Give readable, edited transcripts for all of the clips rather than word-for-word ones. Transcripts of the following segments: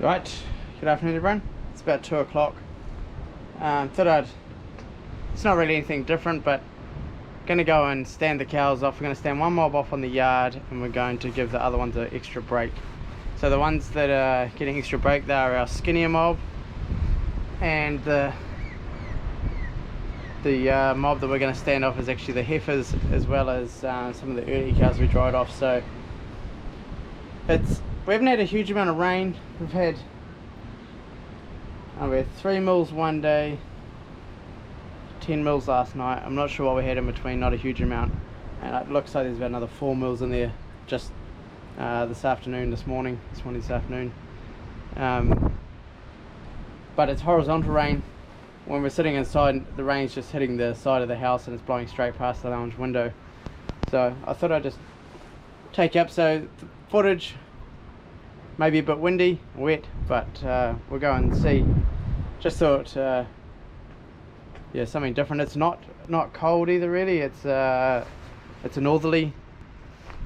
Right, good afternoon everyone. It's about 2 o'clock. It's not really anything different, but going to go and stand the cows off. We're going to stand one mob off on the yard, and we're going to give the other ones an extra break. So the ones that are getting extra break, they are our skinnier mob, and the mob that we're going to stand off is actually the heifers, as well as some of the early cows we dried off. So we haven't had a huge amount of rain. We had 3 mils one day, 10 mils last night. I'm not sure what we had in between, not a huge amount. And it looks like there's about another 4 mils in there just this morning. But it's horizontal rain. When we're sitting inside, the rain's just hitting the side of the house and it's blowing straight past the lounge window. So I thought I'd just take up, so the footage maybe a bit windy, wet, but we'll go and see. Just thought, yeah, something different. It's not cold either, really. It's a northerly.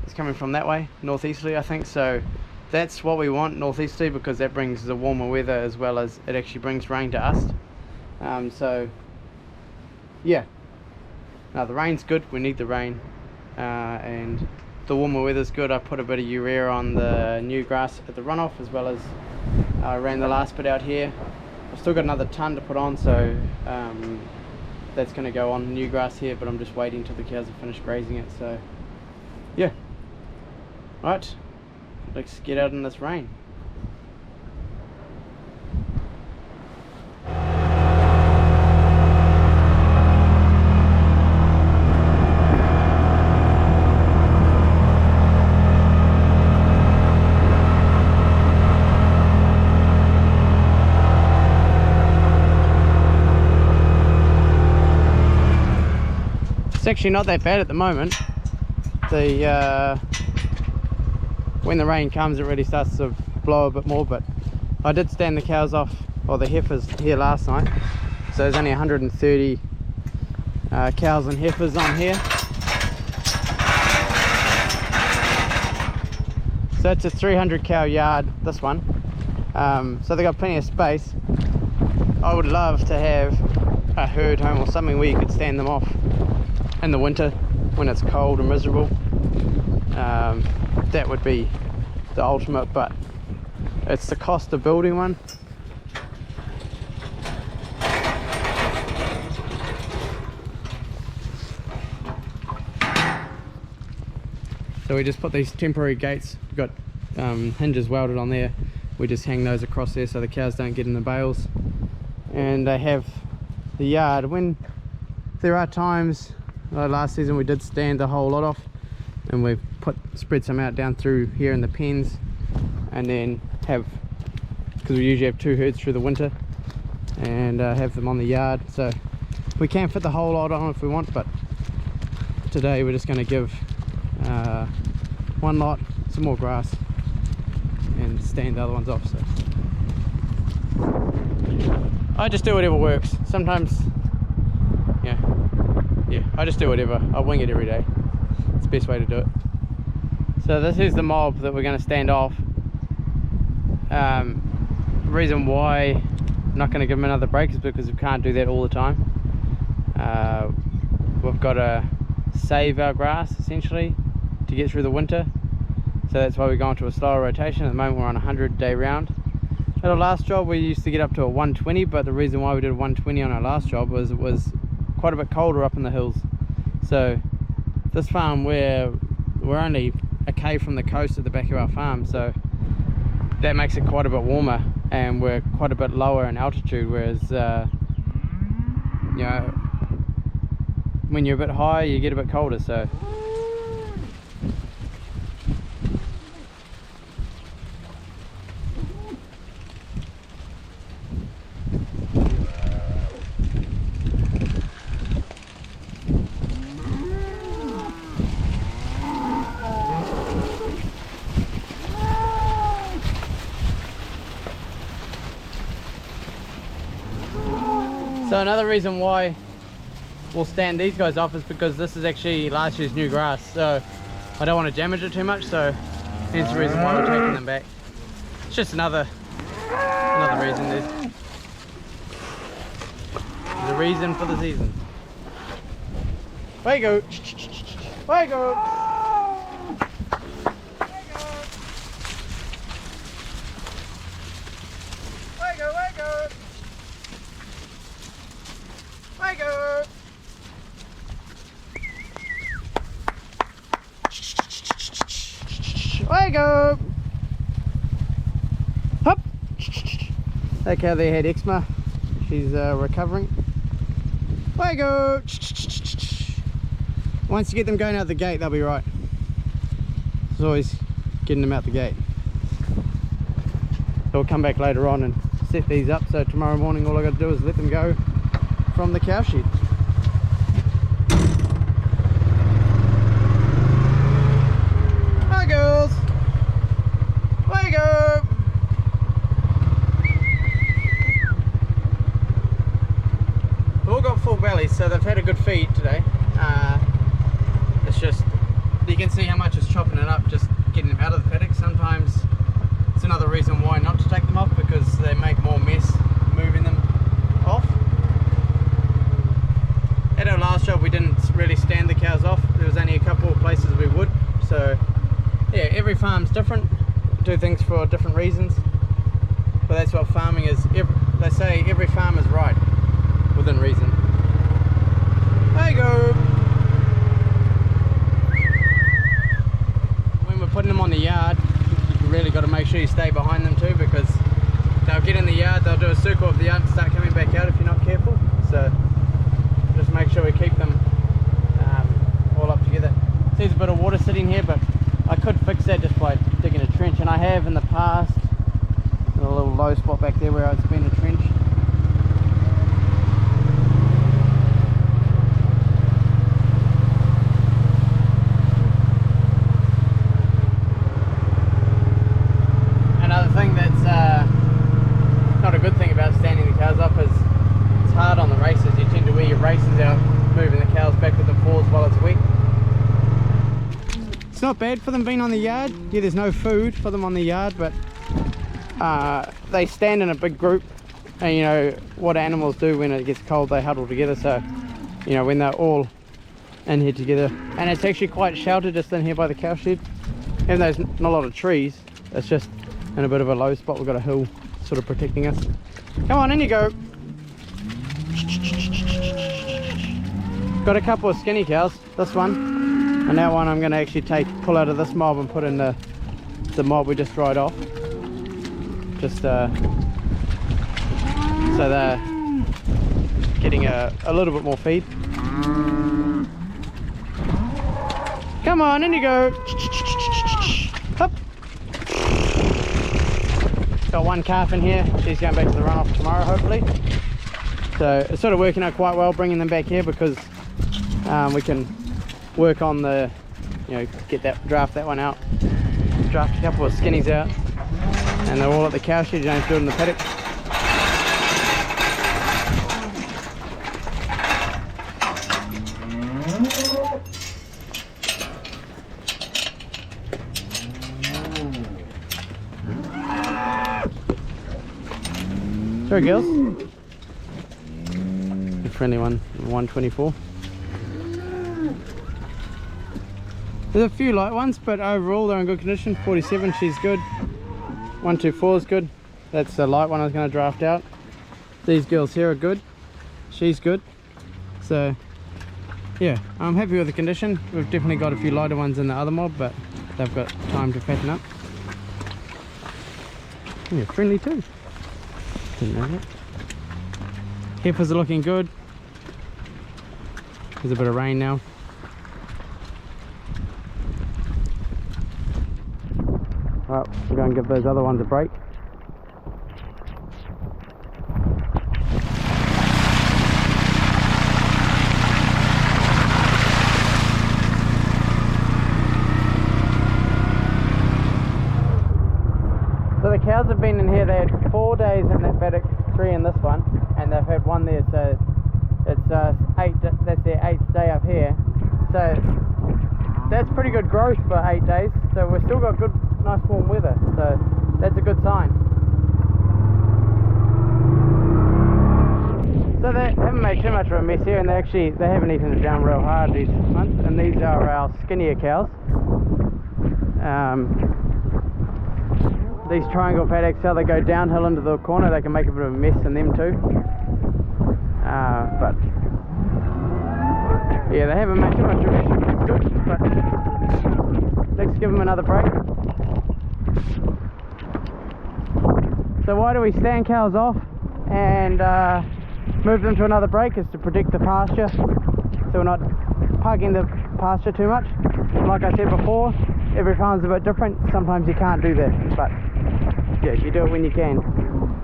It's coming from that way, northeasterly, I think. So that's what we want, northeasterly, because that brings the warmer weather, as well as it actually brings rain to us. So yeah, now the rain's good. We need the rain, and the warmer weather's good. I put a bit of urea on the new grass at the runoff, as well as I ran the last bit out here. I've still got another ton to put on, so that's going to go on new grass here, but I'm just waiting till the cows have finished grazing it. So yeah, right, let's get out in this rain. It's actually not that bad at the moment. When the rain comes, it really starts to blow a bit more, but I did stand the cows off, or the heifers, here last night. So there's only 130 cows and heifers on here. So it's a 300 cow yard, this one. So they got plenty of space. I would love to have a herd home or something where you could stand them off in the winter when it's cold and miserable. That would be the ultimate, but it's the cost of building one. So we just put these temporary gates. We've got hinges welded on there. We just hang those across there so the cows don't get in the bales. And they have the yard. When there are times, last season we did stand the whole lot off, and we've spread some out down through here in the pens, and then because we usually have 2 herds through the winter, and have them on the yard, so we can fit the whole lot on if we want. But today we're just going to give one lot some more grass and stand the other ones off. So I just do whatever works. Sometimes yeah, I just do whatever. I wing it every day. It's the best way to do it. So this is the mob that we're going to stand off. The reason why I'm not going to give them another break is because we can't do that all the time. We've got to save our grass, essentially, to get through the winter. So that's why we're going to a slower rotation. At the moment we're on a 100-day round. At our last job we used to get up to a 120, but the reason why we did a 120 on our last job was it was quite a bit colder up in the hills. So this farm, we're only a K from the coast at the back of our farm, so that makes it quite a bit warmer, and we're quite a bit lower in altitude, whereas you know, when you're a bit higher you get a bit colder. So another reason why we'll stand these guys off is because this is actually last year's new grass, so I don't want to damage it too much, so hence the reason why we're taking them back. It's just another Another reason there's a reason for the season. Way you go. Way you go. Way go, way go. Way go. Way go. Hop. That cow there had eczema. She's recovering. Way go. Once you get them going out the gate, they'll be right. It's always getting them out the gate. So we'll come back later on and set these up, so tomorrow morning all I got to do is let them go from the cow shed. Hi girls! Way you go! They've all got full bellies, so they've had a good feed today. It's just, you can see how much it's chopping it up, just getting them out of the paddock. Sometimes it's another reason why not to take them off, because they make more mess moving them off. At our last job we didn't really stand the cows off. There was only a couple of places we would. So yeah, every farm's different, do things for different reasons. But that's what farming is. They say every farm is right within reason. There you go. When we're putting them on the yard, you really got to make sure you stay behind them too, because they'll get in the yard, they'll do a circle of the yard and start coming back out if you're not careful. So just make sure we keep them all up together. There's a bit of water sitting here, but I could fix that just by digging a trench, and I have in the past. There's a little low spot back there where it's been a trench. Another thing that's not a good thing about standing the cows up is it's hard on the races. You tend to wear your races out moving the cows backwards and forwards while it's wet. It's not bad for them being on the yard. Yeah, there's no food for them on the yard, but they stand in a big group, and you know what animals do when it gets cold, they huddle together. So you know, when they're all in here together, and it's actually quite sheltered just in here by the cow shed, even though there's not a lot of trees, it's just in a bit of a low spot. We've got a hill sort of protecting us. Come on, in you go. Got a couple of skinny cows, this one and that one I'm going to actually pull out of this mob and put in the mob we just dried off, just so they're getting a little bit more feed. Come on, in you go. Hop. Got one calf in here. She's going back to the runoff tomorrow, hopefully. So it's sort of working out quite well bringing them back here, because we can work on the, you know, draft that one out, draft a couple of skinnies out, and they're all at the cow shed. You don't have to do it in the paddock. Sorry girls. A friendly one, 124. There's a few light ones, but overall they're in good condition. 47, she's good. 124 is good. That's the light one I was going to draft out. These girls here are good. She's good. So yeah, I'm happy with the condition. We've definitely got a few lighter ones in the other mob, but they've got time to fatten up. Yeah, friendly too. Didn't know that. Heifers are looking good. There's a bit of rain now. Right, we'll go and give those other ones a break. So the cows have been in here. They had 4 days in that paddock, 3 in this one, and they've had 1 there, so it's 8. That's their 8th day up here. So that's pretty good growth for 8 days. So we've still got good, nice warm weather. So that's a good sign. much of a mess here, and they haven't eaten it down real hard, these ones. And these are our skinnier cows. These triangle paddocks, how they go downhill into the corner, they can make a bit of a mess in them too. But yeah, they haven't made too much of a mess, which is good. But let's give them another break. So why do we stand cows off and move them to another break? Is to protect the pasture, so we're not pugging the pasture too much. Like I said before, every farm's a bit different. Sometimes you can't do that, but yeah, you do it when you can.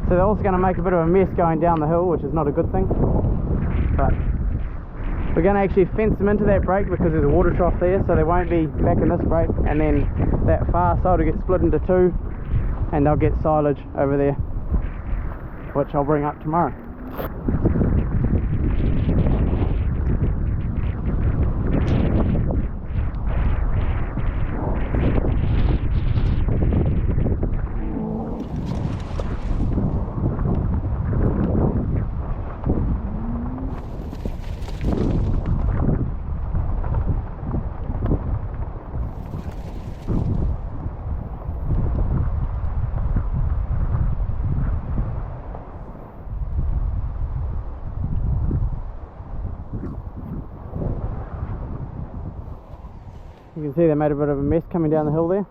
So they're also going to make a bit of a mess going down the hill, which is not a good thing. But we're going to actually fence them into that break because there's a water trough there, so they won't be back in this break, and then that far side will get split into two, and they'll get silage over there, which I'll bring up tomorrow. You can see they made a bit of a mess coming down the hill there.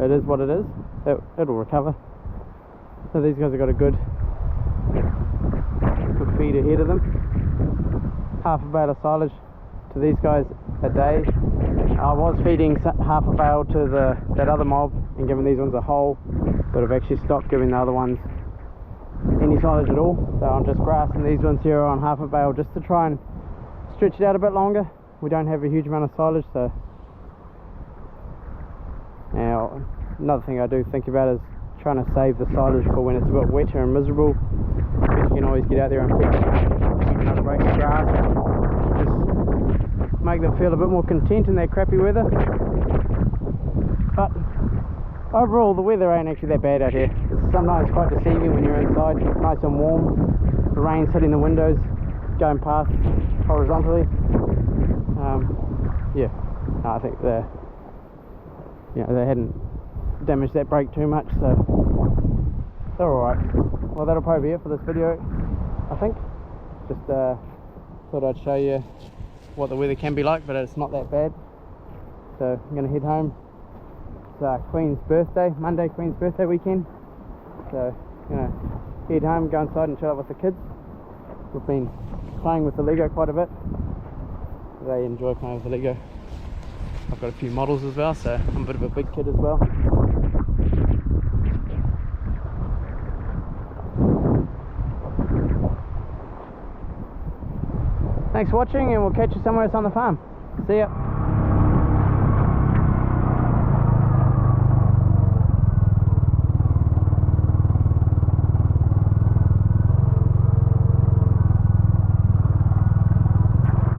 It is what it is. It'll recover. So these guys have got a good feed ahead of them. Half a bale of silage to these guys a day. I was feeding half a bale to that other mob and giving these ones a whole, but I've actually stopped giving the other ones any silage at all. So I'm just grassing these ones here on half a bale just to try and stretch it out a bit longer. We don't have a huge amount of silage, so now another thing I do think about is trying to save the silage for when it's a bit wetter and miserable, because you can always get out there and pick another break of grass, just make them feel a bit more content in their crappy weather. But overall the weather ain't actually that bad out here. It's sometimes quite deceiving when you're inside, nice and warm, the rain's hitting the windows, going past horizontally. Yeah, no, I think they hadn't damaged that brake too much, so they're alright. Well, that'll probably be it for this video, I think. Just thought I'd show you what the weather can be like, but it's not that bad. So I'm going to head home. It's Queen's birthday, Monday, Queen's birthday weekend. So I'm going to head home, go inside and chill out with the kids. We've been playing with the Lego quite a bit. They enjoy playing with the Lego. I've got a few models as well, so I'm a bit of a big kid as well. Thanks for watching, and we'll catch you somewhere else on the farm. See ya.